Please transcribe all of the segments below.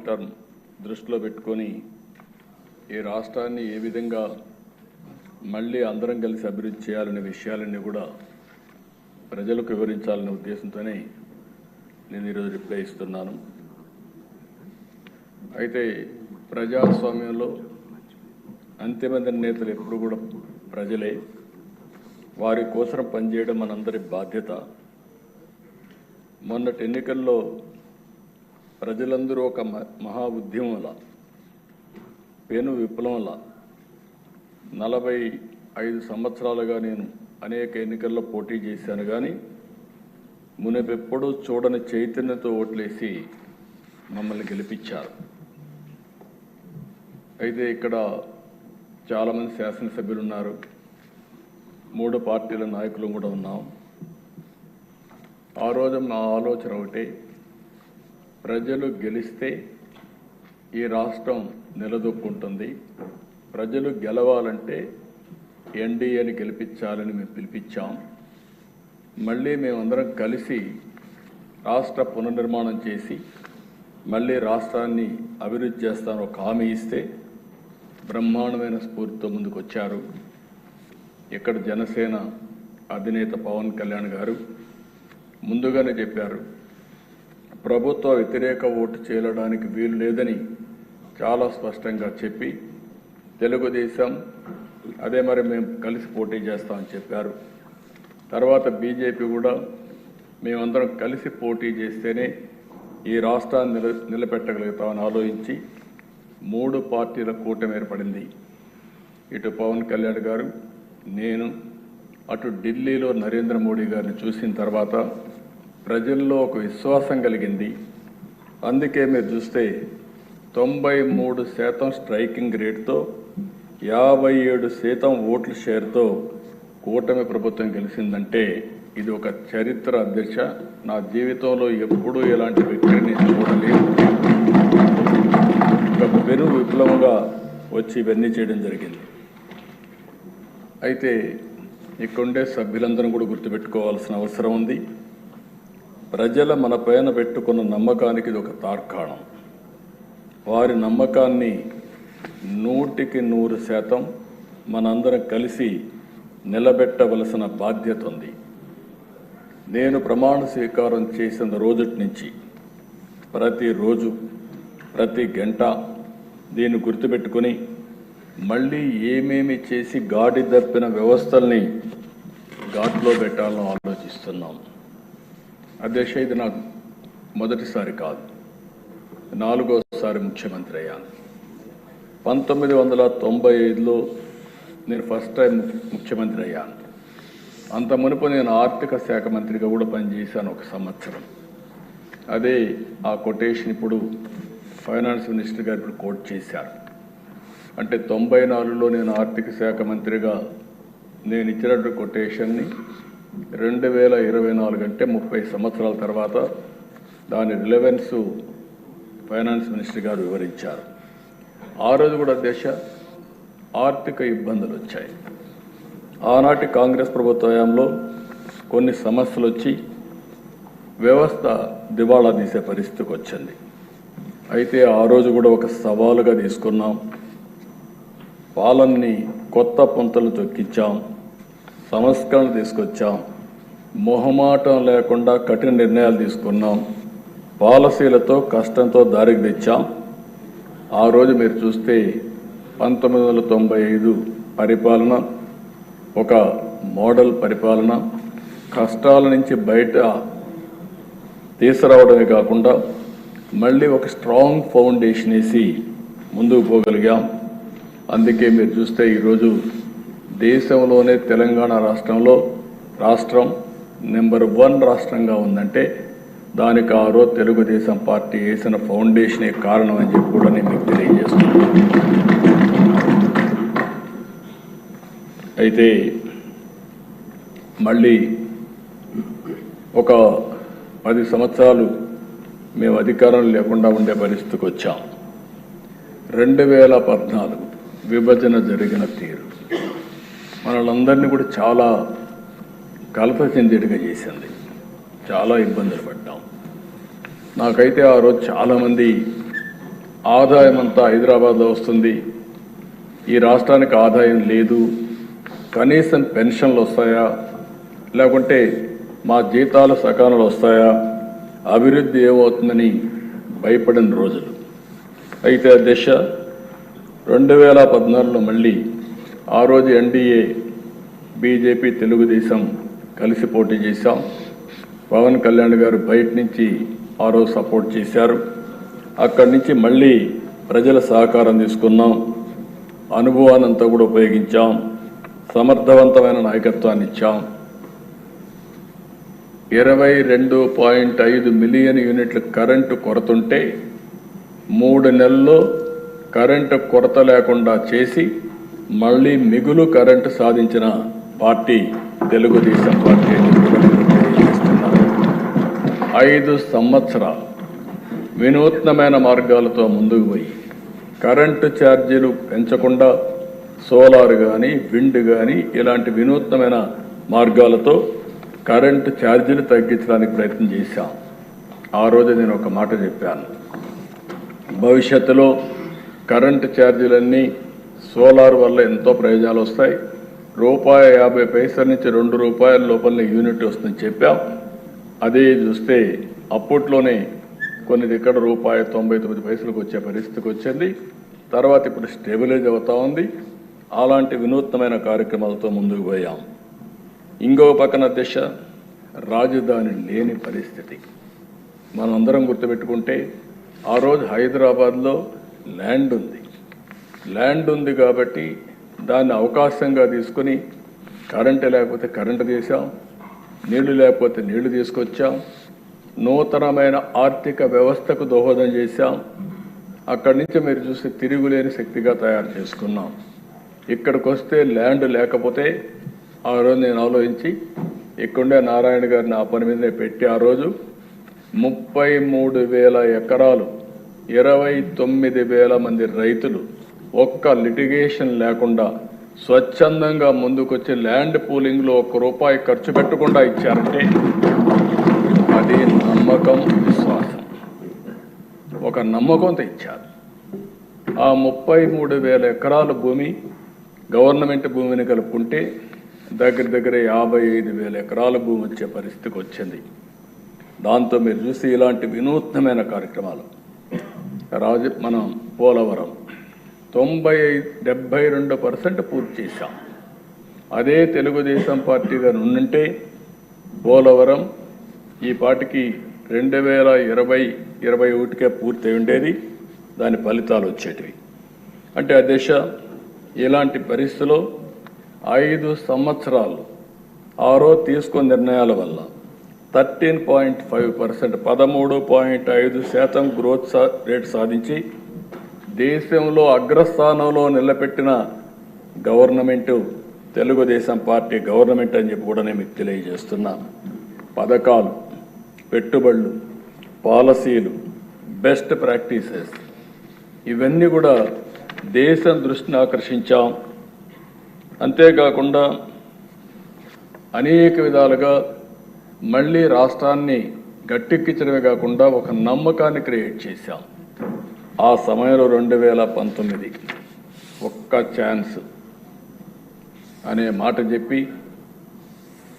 Term దృష్టిలో పెట్టుకొని ఈ రాష్ట్రాన్ని ఏ విధంగా మళ్ళీ అందరం కలిసి అభివృద్ధి చేయాలనే విషయాలన్నీ కూడా ప్రజలకు వివరించాలనే ఉద్దేశంతోనే నేను ఈరోజు రిప్లై ఇస్తున్నాను. అయితే ప్రజాస్వామ్యంలో అంతిమ నిర్ణేతలు ఎప్పుడు కూడా ప్రజలే, వారి కోసం పనిచేయడం మనందరి బాధ్యత. మొన్నటి ఎన్నికల్లో ప్రజలందరూ ఒక మహా ఉద్యమంలా, పెను విప్లవంలా 45 సంవత్సరాలుగా నేను అనేక ఎన్నికల్లో పోటీ చేశాను. కానీ మునుపెప్పుడూ చూడని చైతన్యంతో ఓట్లేసి మమ్మల్ని గెలిపించారు. అయితే ఇక్కడ చాలామంది శాసనసభ్యులు ఉన్నారు, 3 పార్టీల నాయకులు కూడా ఉన్నాం. ఆ రోజు మా ఆలోచన ఒకటే, ప్రజలు గెలిస్తే ఈ రాష్ట్రం నిలదొక్కుంటుంది, ప్రజలు గెలవాలంటే ఎన్డీఏని గెలిపించాలని మేము పిలిపించాం. మళ్ళీ మేమందరం కలిసి రాష్ట్ర పునర్నిర్మాణం చేసి మళ్ళీ రాష్ట్రాన్ని అభివృద్ధి చేస్తాను ఒక హామీ ఇస్తే బ్రహ్మాండమైన స్ఫూర్తితో ముందుకు వచ్చారు. ఇక్కడ జనసేన అధినేత పవన్ కళ్యాణ్ గారు ముందుగానే చెప్పారు, ప్రభుత్వ వ్యతిరేక ఓటు చేయడానికి వీలు లేదని చాలా స్పష్టంగా చెప్పి, తెలుగుదేశం అదే మరి మేము కలిసి పోటీ చేస్తామని చెప్పారు. తర్వాత బీజేపీ కూడా మేమందరం కలిసి పోటీ చేస్తేనే ఈ రాష్ట్రాన్ని నిలబెట్టగలుగుతామని ఆలోచించి 3 పార్టీల కూటమి ఏర్పడింది. ఇటు పవన్ కళ్యాణ్ గారు, నేను, అటు ఢిల్లీలో నరేంద్ర మోడీ గారిని చూసిన తర్వాత ప్రజల్లో ఒక విశ్వాసం కలిగింది. అందుకే మీరు చూస్తే 93% స్ట్రైకింగ్ రేట్తో 57% ఓట్ల షేర్తో కూటమి ప్రభుత్వం గెలిచిందంటే ఇది ఒక చరిత్ర అధ్యక్ష. నా జీవితంలో ఎప్పుడూ ఎలాంటి వ్యక్తిని చూడలేదు. ఒక పెను విప్లవంగా వచ్చి ఇవన్నీ చేయడం జరిగింది. అయితే ఇక్కడుండే సభ్యులందరూ కూడా గుర్తుపెట్టుకోవాల్సిన అవసరం ఉంది. ప్రజల మన పైన పెట్టుకున్న నమ్మకానికి ఇది ఒక తార్కాణం. వారి నమ్మకాన్ని 100% మనందరం కలిసి నిలబెట్టవలసిన బాధ్యత ఉంది. నేను ప్రమాణ స్వీకారం చేసిన రోజుటి నుంచి ప్రతిరోజు, ప్రతి గంట దీన్ని గుర్తుపెట్టుకుని మళ్ళీ ఏమేమి చేసి గాడి తప్పిన వ్యవస్థల్ని ఘాట్లో పెట్టాలని ఆలోచిస్తున్నాం. అధ్యక్ష, ఇది నాకు మొదటిసారి కాదు, 4వసారి ముఖ్యమంత్రి అయ్యాను. 1995లో నేను ఫస్ట్ టైం ముఖ్యమంత్రి అయ్యాను. అంత మునుపు నేను ఆర్థిక శాఖ మంత్రిగా కూడా పనిచేశాను 1 సంవత్సరం. అదే ఆ కొటేషన్ ఇప్పుడు ఫైనాన్స్ మినిస్టర్ గారు ఇప్పుడు కోట్ చేశారు. అంటే 94లో నేను ఆర్థిక శాఖ మంత్రిగా నేను ఇచ్చినటువంటి కొటేషన్ని 2024 అంటే 30 సంవత్సరాల తర్వాత దాని రిలవెన్స్ ఫైనాన్స్ మినిస్టర్ గారు వివరించారు. ఆ రోజు కూడా దేశ ఆర్థిక ఇబ్బందులు వచ్చాయి. ఆనాటి కాంగ్రెస్ ప్రభుత్వ హయాంలో కొన్ని సమస్యలు వచ్చి వ్యవస్థ దివాళా తీసే పరిస్థితికి వచ్చింది. అయితే ఆ రోజు కూడా ఒక సవాలుగా తీసుకున్నాం. పాలనని కొత్త పుంతలు తొక్కించాం, సంస్కరణలు తీసుకొచ్చాం, మొహమాటం లేకుండా కఠిన నిర్ణయాలు తీసుకున్నాం, పాలసీలతో కష్టంతో దారికి తెచ్చాం. ఆ రోజు మీరు చూస్తే 1995 పరిపాలన ఒక మోడల్ పరిపాలన, కష్టాల నుంచి బయట తీసుకురావడమే కాకుండా మళ్ళీ ఒక స్ట్రాంగ్ ఫౌండేషన్ వేసి ముందుకు పోగలిగాం. అందుకే మీరు చూస్తే ఈరోజు దేశంలోనే తెలంగాణ రాష్ట్రం నెంబర్ 1 రాష్ట్రంగా ఉందంటే దానికి ఆ రోజు తెలుగుదేశం పార్టీ వేసిన ఫౌండేషనే కారణం అని చెప్పి కూడా నేను మీకు తెలియజేస్తున్నాను. అయితే మళ్ళీ ఒక 10 సంవత్సరాలు మేము అధికారం లేకుండా ఉండే పరిస్థితికి వచ్చాం. 2014 విభజన జరిగిన తీరు మనలందరినీ కూడా చాలా కలత చెందేట్టుగా చేసింది. చాలా ఇబ్బందులు పడ్డాం. నాకైతే ఆ రోజు చాలామంది ఆదాయం అంతా హైదరాబాద్లో వస్తుంది, ఈ రాష్ట్రానికి ఆదాయం లేదు, కనీసం పెన్షన్లు వస్తాయా, లేకుంటే మా జీతాలు సకాలంలో వస్తాయా, అభివృద్ధి ఏమవుతుందని భయపడిన రోజులు. అయితే ఆ దిశ 2014లో మళ్ళీ ఆ రోజు ఎన్డీఏ, బీజేపీ, తెలుగుదేశం కలిసి పోటీ చేశాం. పవన్ కళ్యాణ్ గారు బయట నుంచి ఆ రోజు సపోర్ట్ చేశారు. అక్కడి నుంచి మళ్ళీ ప్రజల సహకారం తీసుకున్నాం, అనుభవాన్ని అంతా కూడా ఉపయోగించాం, సమర్థవంతమైన నాయకత్వాన్ని ఇచ్చాం. 22.5 మిలియన్ యూనిట్ల కరెంటు కొరతుంటే 3 నెలల్లో కరెంటు కొరత లేకుండా చేసి మళ్ళీ మిగులు కరెంటు సాధించిన పార్టీ తెలుగుదేశం పార్టీ అని కూడా నేను తెలియజేస్తున్నాను. 5 సంవత్సరాలు వినూత్నమైన మార్గాలతో ముందుకు పోయి కరెంటు ఛార్జీలు పెంచకుండా సోలార్ కానీ, విండ్ కానీ ఇలాంటి వినూత్నమైన మార్గాలతో కరెంటు ఛార్జీలు తగ్గించడానికి ప్రయత్నం చేశాం. ఆ రోజు నేను ఒక మాట చెప్పాను, భవిష్యత్తులో కరెంటు ఛార్జీలన్నీ సోలార్ వల్ల ఎంతో ప్రయోజనాలు వస్తాయి, ₹1.50 నుంచి ₹2 లోపలనే యూనిట్ వస్తుందని చెప్పాం. అదే చూస్తే అప్పట్లోనే కొన్ని దగ్గర ₹1.99 వచ్చే పరిస్థితికి వచ్చింది. తర్వాత ఇప్పుడు స్టెబిలైజ్ అవుతా ఉంది. అలాంటి వినూత్నమైన కార్యక్రమాలతో ముందుకు పోయాం. ఇంకో పక్కన దిశ రాజధాని లేని పరిస్థితి. మనం అందరం గుర్తుపెట్టుకుంటే ఆ రోజు హైదరాబాద్లో ల్యాండ్ ఉంది కాబట్టి దాన్ని అవకాశంగా తీసుకుని కరెంటు లేకపోతే కరెంటు తీసాం, నీళ్లు లేకపోతే నీళ్లు తీసుకొచ్చాం, నూతనమైన ఆర్థిక వ్యవస్థకు దోహదం చేశాం. అక్కడి నుంచి మీరు చూస్తే తిరుగులేని శక్తిగా తయారు చేసుకున్నాం. ఇక్కడికి వస్తే ల్యాండ్ లేకపోతే ఆ రోజు నేను ఆలోచించి ఇక్కడే నారాయణ గారిని ఆ పని మీదనే పెట్టి ఆ రోజు 33,000 ఎకరాలు, 29,000 మంది రైతులు ఒక్క లిటిగేషన్ లేకుండా స్వచ్ఛందంగా ముందుకొచ్చి ల్యాండ్ పూలింగ్లో ₹1 ఖర్చు పెట్టకుండా ఇచ్చారంటే అది నమ్మకం, విశ్వాసం. ఒక నమ్మకంతో ఇచ్చారు. ఆ 33,000 ఎకరాల భూమి గవర్నమెంట్ భూమిని కలుపుకుంటే దగ్గర 55,000 ఎకరాల భూమి వచ్చే పరిస్థితికి వచ్చింది. దాంతో మీరు చూసి ఇలాంటి వినూత్నమైన కార్యక్రమాలు మనం పోలవరం 72% పూర్తి చేశాం. అదే తెలుగుదేశం పార్టీగా నుండింటే పోలవరం ఈ పాటికి 2020-21కే పూర్తి అయి ఉండేది, దాని ఫలితాలు వచ్చేటివి. అంటే ఆ దిశ ఇలాంటి పరిస్థితుల్లో 5 సంవత్సరాలు ఆ రోజు తీసుకున్న నిర్ణయాల వల్ల 13.5%, 13.5% గ్రోత్ రేట్ సాధించి దేశంలో అగ్రస్థానంలో నిలబెట్టిన గవర్నమెంటు తెలుగుదేశం పార్టీ గవర్నమెంట్ అని చెప్పి కూడా నేను మీకు తెలియజేస్తున్నా. పథకాలు, పెట్టుబడులు, పాలసీలు, బెస్ట్ ప్రాక్టీసెస్ ఇవన్నీ కూడా దేశం దృష్టిని ఆకర్షించాం. అంతేకాకుండా అనేక విధాలుగా మళ్ళీ రాష్ట్రాన్ని గట్టెక్కించడమే కాకుండా ఒక నమ్మకాన్ని క్రియేట్ చేశాం. ఆ సమయంలో 2019 ఒక్క ఛాన్స్ అనే మాట చెప్పి,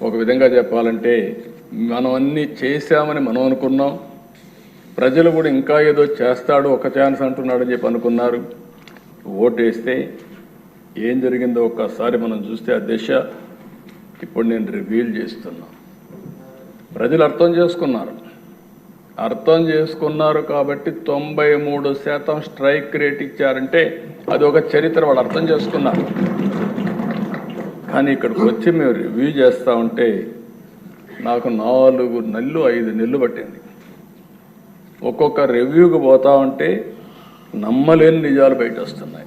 ఒక విధంగా చెప్పాలంటే మనం అన్నీ చేశామని మనం అనుకున్నాం. ప్రజలు కూడా ఇంకా ఏదో చేస్తాడు, ఒక ఛాన్స్ అంటున్నాడని చెప్పి అనుకున్నారు. ఓటేస్తే ఏం జరిగిందో ఒక్కసారి మనం చూస్తే ఆ దిశ ఇప్పుడు నేను రివీల్ చేస్తున్నా. ప్రజలు అర్థం చేసుకున్నారు కాబట్టి 93% స్ట్రైక్ రేట్ ఇచ్చారంటే అది ఒక చరిత్ర, వాళ్ళు అర్థం చేసుకున్నారు. కానీ ఇక్కడికి వచ్చి మేము రివ్యూ చేస్తూ ఉంటే నాకు 4 నెలలు 5 నెలలు పట్టింది. ఒక్కొక్క రివ్యూకి పోతా ఉంటే నమ్మలేని నిజాలు బయట వస్తున్నాయి.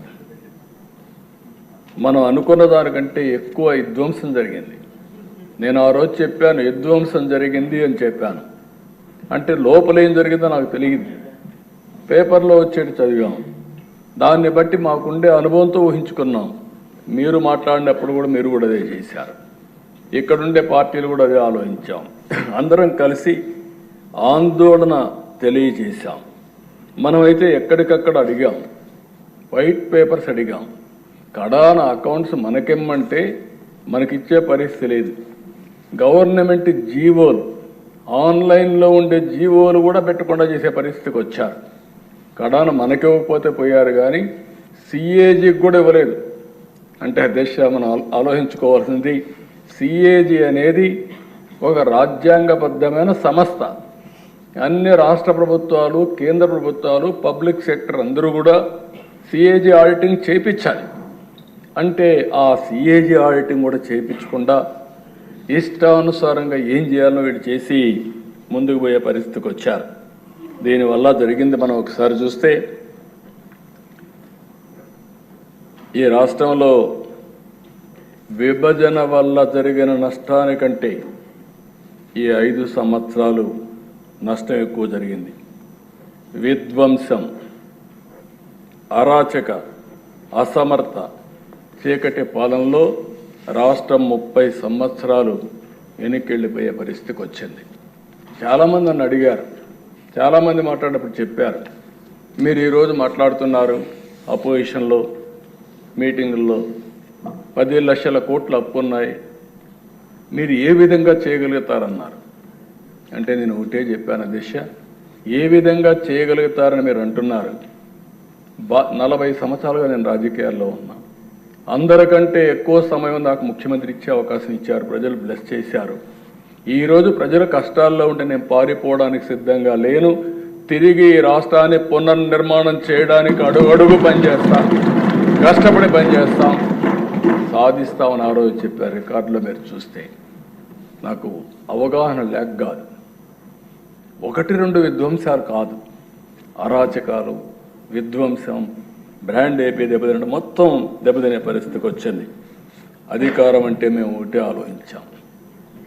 మనం అనుకున్న దానికంటే ఎక్కువ విధ్వంసం జరిగింది. నేను ఆ రోజు చెప్పాను విధ్వంసం జరిగింది అని చెప్పాను. అంటే లోపల ఏం జరిగిందో నాకు తెలియదు, పేపర్లో వచ్చేటి చదివాం. దాన్ని బట్టి మాకుండే అనుభవంతో ఊహించుకున్నాం. మీరు మాట్లాడినప్పుడు కూడా మీరు కూడా అదే చేశారు. ఇక్కడుండే పార్టీలు కూడా అదే ఆలోచించాం. అందరం కలిసి ఆందోళన తెలియజేశాం. మనమైతే ఎక్కడికక్కడ అడిగాం, వైట్ పేపర్స్ అడిగాం, కడాన అకౌంట్స్ మనకెమ్మంటే మనకిచ్చే పరిస్థితి లేదు. గవర్నమెంట్ జీవోలు, ఆన్లైన్లో ఉండే జీవోలు కూడా పెట్టకుండా చేసే పరిస్థితికి వచ్చారు. కడాన మనకివ్వకపోతే పోయారు, కానీ సిఏజీకి కూడా ఇవ్వలేదు. అంటే దేశ మనం ఆలోచించుకోవాల్సింది, సిఏజీ అనేది ఒక రాజ్యాంగబద్ధమైన సంస్థ. అన్ని రాష్ట్ర ప్రభుత్వాలు, కేంద్ర ప్రభుత్వాలు, పబ్లిక్ సెక్టర్ అందరూ కూడా సిఏజీ ఆడిటింగ్ చేయించాలి. అంటే ఆ సిఏజీ ఆడిటింగ్ కూడా చేయించకుండా ఇష్టానుసారంగా ఏం చేయాలో వీడు చేసి ముందుకు పోయే పరిస్థితికి వచ్చారు. దీనివల్ల జరిగింది మనం ఒకసారి చూస్తే, ఈ రాష్ట్రంలో విభజన వల్ల జరిగిన నష్టానికంటే ఈ 5 సంవత్సరాలు నష్టం ఎక్కువ జరిగింది. విధ్వంసం, అరాచక, అసమర్థ, చీకటి పాలనలో రాష్ట్రం 30 సంవత్సరాలు వెనక్కి పరిస్థితికి వచ్చింది. చాలామంది నన్ను అడిగారు, చాలామంది మాట్లాడినప్పుడు చెప్పారు, మీరు ఈరోజు మాట్లాడుతున్నారు అపోజిషన్లో మీటింగుల్లో 10 లక్షల కోట్ల అప్పు ఉన్నాయి, మీరు ఏ విధంగా చేయగలుగుతారన్నారు. అంటే నేను ఒకటే చెప్పాను, దిశ ఏ విధంగా చేయగలుగుతారని మీరు అంటున్నారు. 40 సంవత్సరాలుగా నేను రాజకీయాల్లో ఉన్నా, అందరికంటే ఎక్కువ సమయం నాకు ముఖ్యమంత్రి ఇచ్చే అవకాశం ఇచ్చారు, ప్రజలు బ్లెస్ చేశారు. ఈరోజు ప్రజల కష్టాల్లో ఉంటే నేను పారిపోవడానికి సిద్ధంగా లేను. తిరిగి ఈ రాష్ట్రాన్ని పునర్నిర్మాణం చేయడానికి అడుగడుగు పనిచేస్తాం, కష్టపడి పనిచేస్తాం, సాధిస్తామని ఆ రోజు చెప్పారు. రికార్డులో మీరు చూస్తే నాకు అవగాహన లేక కాదు, 1-2 విధ్వంసాలు కాదు, అరాచకాలు, విధ్వంసం, బ్రాండ్ ఏపీ దెబ్బతినడం, మొత్తం దెబ్బతినే పరిస్థితికి వచ్చింది. అధికారం అంటే మేము ఒకటే ఆలోచించాం,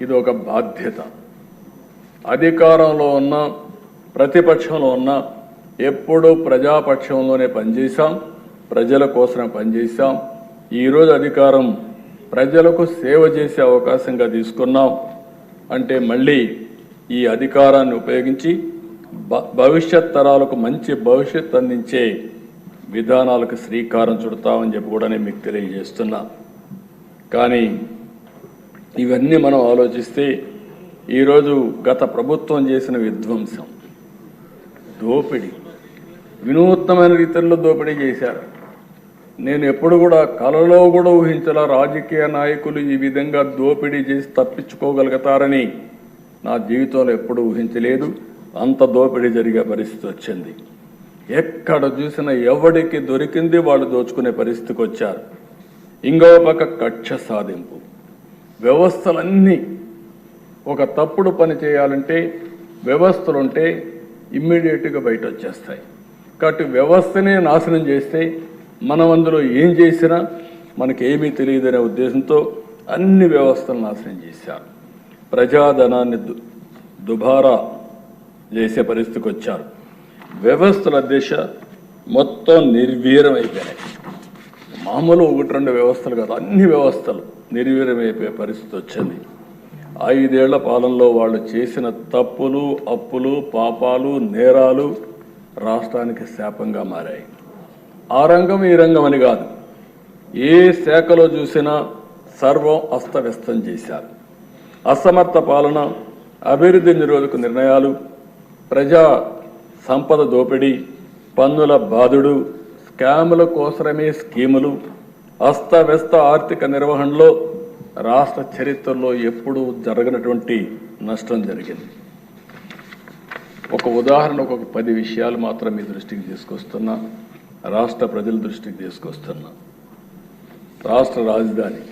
ఇది ఒక బాధ్యత. అధికారంలో ఉన్న ప్రతిపక్షంలో ఉన్న ఎప్పుడూ ప్రజాపక్షంలోనే పనిచేశాం, ప్రజల కోసమే పనిచేశాం. ఈరోజు అధికారం ప్రజలకు సేవ చేసే అవకాశంగా తీసుకున్నాం. అంటే మళ్ళీ ఈ అధికారాన్ని ఉపయోగించి భవిష్యత్ తరాలకు మంచి భవిష్యత్ అందించే విధానాలకు శ్రీకారం చుడతామని చెప్పి కూడా నేను మీకు తెలియజేస్తున్నా. కానీ ఇవన్నీ మనం ఆలోచిస్తే ఈరోజు గత ప్రభుత్వం చేసిన విధ్వంసం, దోపిడీ, వినూత్నమైన రీతిలో దోపిడీ చేశారు. నేను ఎప్పుడు కూడా కలలో కూడా ఊహించలా రాజకీయ నాయకులు ఈ విధంగా దోపిడీ చేసి తప్పించుకోగలుగుతారని నా జీవితంలో ఎప్పుడు ఊహించలేదు. అంత దోపిడీ జరిగే పరిస్థితి వచ్చింది. ఎక్కడ చూసినా ఎవడికి దొరికింది వాళ్ళు దోచుకునే పరిస్థితికి వచ్చారు. ఇంకో పక్క కక్ష సాధింపు, వ్యవస్థలన్నీ ఒక తప్పుడు పని చేయాలంటే వ్యవస్థలుంటే ఇమ్మీడియట్గా బయట వచ్చేస్తాయి. కాబట్టి వ్యవస్థనే నాశనం చేస్తే మనం అందులో ఏం చేసినా మనకేమీ తెలియదనే ఉద్దేశంతో అన్ని వ్యవస్థలు నాశనం చేశారు. ప్రజాధనాన్ని దుబారా చేసే పరిస్థితికి వచ్చారు. వ్యవస్థల దిశ మొత్తం నిర్వీర్యం అయిపోయినాయి. మామూలు 1-2 వ్యవస్థలు కాదు, అన్ని వ్యవస్థలు నిర్వీర్యమైపోయే పరిస్థితి వచ్చింది. 5 ఏళ్ల పాలనలో వాళ్ళు చేసిన తప్పులు, అప్పులు, పాపాలు, నేరాలు రాష్ట్రానికి శాపంగా మారాయి. ఆ రంగం ఈ రంగం అని కాదు, ఏ శాఖలో చూసినా సర్వం అస్తవ్యస్తం చేశారు. అసమర్థ పాలన, అభివృద్ధి నిరోధక నిర్ణయాలు, ప్రజా సంపద దోపిడీ, పన్నుల బాధుడు, స్కాముల కోసమే స్కీములు, అస్తవ్యస్త ఆర్థిక నిర్వహణలో రాష్ట్ర చరిత్రలో ఎప్పుడూ జరగనటువంటి నష్టం జరిగింది. ఒక ఉదాహరణకు ఒక 10 విషయాలు మాత్రం మీ దృష్టికి తీసుకొస్తున్నా, రాష్ట్ర ప్రజల దృష్టికి తీసుకొస్తున్నా. రాష్ట్ర రాజధాని